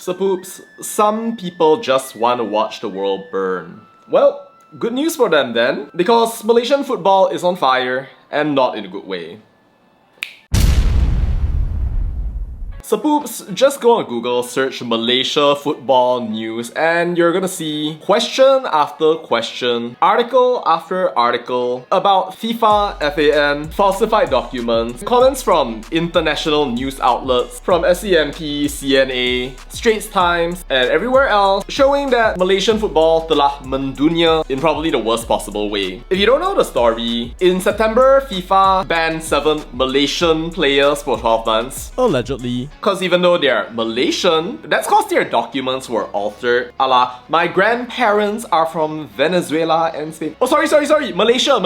So poops, some people just want to watch the world burn. Well, good news for them then, because Malaysian football is on fire, and not in a good way. So poops, just go on Google, search Malaysia football news, and you're gonna see question after question, article after article about FIFA, FAN, falsified documents, comments from international news outlets, from SCMP, CNA, Straits Times, and everywhere else, showing that Malaysian football telah mendunia in probably the worst possible way. If you don't know the story, in September, FIFA banned 7 Malaysian players for 12 months. Allegedly. Because even though they're Malaysian, that's because their documents were altered. A la, my grandparents are from Venezuela and Spain. Oh, sorry, Malaysia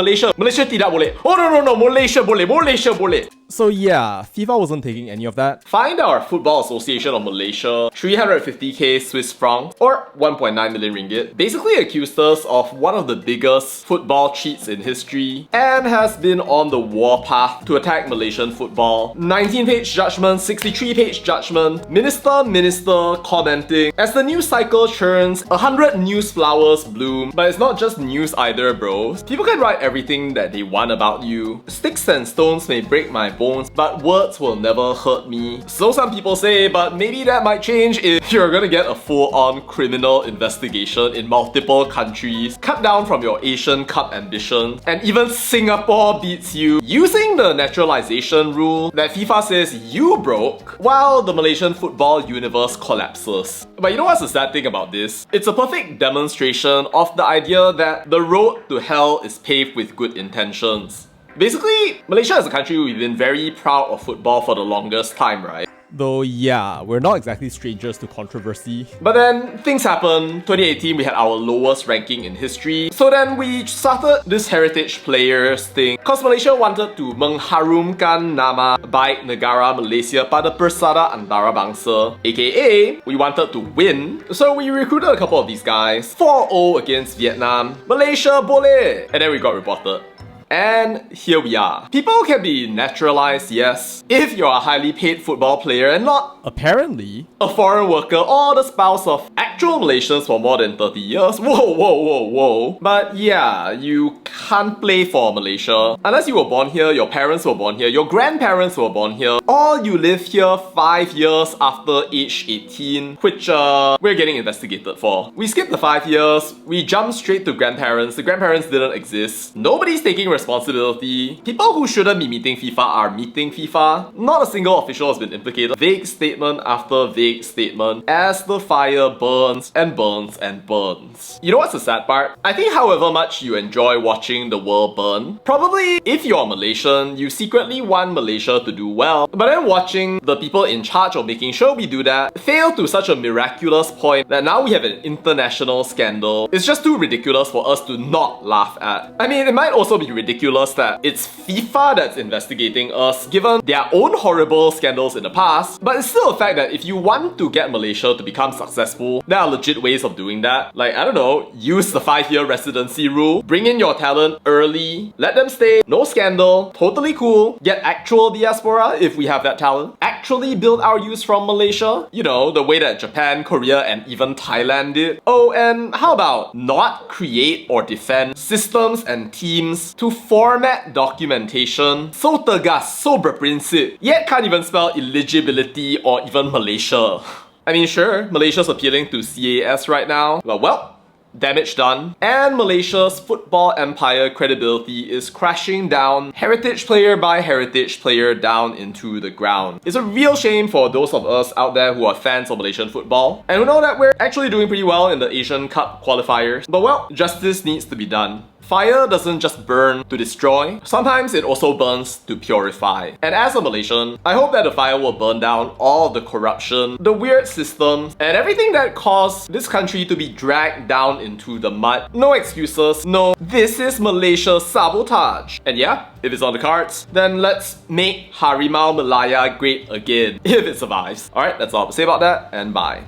tidak boleh. Oh, no, Malaysia boleh. So yeah, FIFA wasn't taking any of that. Find our Football Association of Malaysia 350k Swiss francs or 1.9 million ringgit basically accused us of one of the biggest football cheats in history and has been on the warpath to attack Malaysian football. 19-page judgment, 63-page judgment, minister commenting. As the news cycle churns, 100 news flowers bloom. But it's not just news either, bros. People can write everything that they want about you. Sticks and stones may break my bones, but words will never hurt me. So some people say, but maybe that might change if you're gonna get a full-on criminal investigation in multiple countries, cut down from your Asian Cup ambition, and even Singapore beats you using the naturalization rule that FIFA says you broke, while the Malaysian football universe collapses. But you know what's the sad thing about this? It's a perfect demonstration of the idea that the road to hell is paved with good intentions. Basically, Malaysia as a country, we've been very proud of football for the longest time, right? Though yeah, we're not exactly strangers to controversy. But then things happened. 2018 we had our lowest ranking in history. So then we started this heritage players thing. Cause Malaysia wanted to mengharumkan nama baik negara Malaysia pada persada antarabangsa. AKA, we wanted to win. So we recruited a couple of these guys. 4-0 against Vietnam. Malaysia boleh! And then we got reported. And here we are. People can be naturalized, yes, if you're a highly paid football player and not apparently a foreign worker or the spouse of actual Malaysians for more than 30 years. Whoa. But yeah, you can't play for Malaysia unless you were born here, your parents were born here, your grandparents were born here, or you live here 5 years after age 18, which we're getting investigated for. We skipped the 5 years, we jumped straight to grandparents. The grandparents didn't exist. Nobody's taking responsibility. People who shouldn't be meeting FIFA are meeting FIFA. Not a single official has been implicated. Vague statement after vague statement as the fire burns and burns and burns. You know what's the sad part? I think however much you enjoy watching the world burn, probably if you're Malaysian, you secretly want Malaysia to do well. But then watching the people in charge of making sure we do that fail to such a miraculous point that now we have an international scandal. It's just too ridiculous for us to not laugh at. I mean, it might also be ridiculous that it's FIFA that's investigating us given their own horrible scandals in the past, but it's still a fact that if you want to get Malaysia to become successful, there are legit ways of doing that. Like, I don't know, use the 5-year residency rule, bring in your talent early, let them stay, no scandal, totally cool, get actual diaspora if we have that talent, actually build our use from Malaysia, you know, the way that Japan, Korea, and even Thailand did. Oh, and how about not create or defend systems and teams to format documentation so tegas, so berprinsip, yet can't even spell eligibility or even Malaysia. I mean, sure, Malaysia's appealing to CAS right now, but well, damage done. And Malaysia's football empire credibility is crashing down, heritage player by heritage player, down into the ground. It's a real shame for those of us out there who are fans of Malaysian football and who know that we're actually doing pretty well in the Asian Cup qualifiers. But well, justice needs to be done. Fire doesn't just burn to destroy, sometimes it also burns to purify. And as a Malaysian, I hope that the fire will burn down all the corruption, the weird systems, and everything that caused this country to be dragged down into the mud. No excuses, no, this is Malaysia sabotage. And yeah, if it's on the cards, then let's make Harimau Malaya great again, if it survives. Alright, that's all I have to say about that, and bye.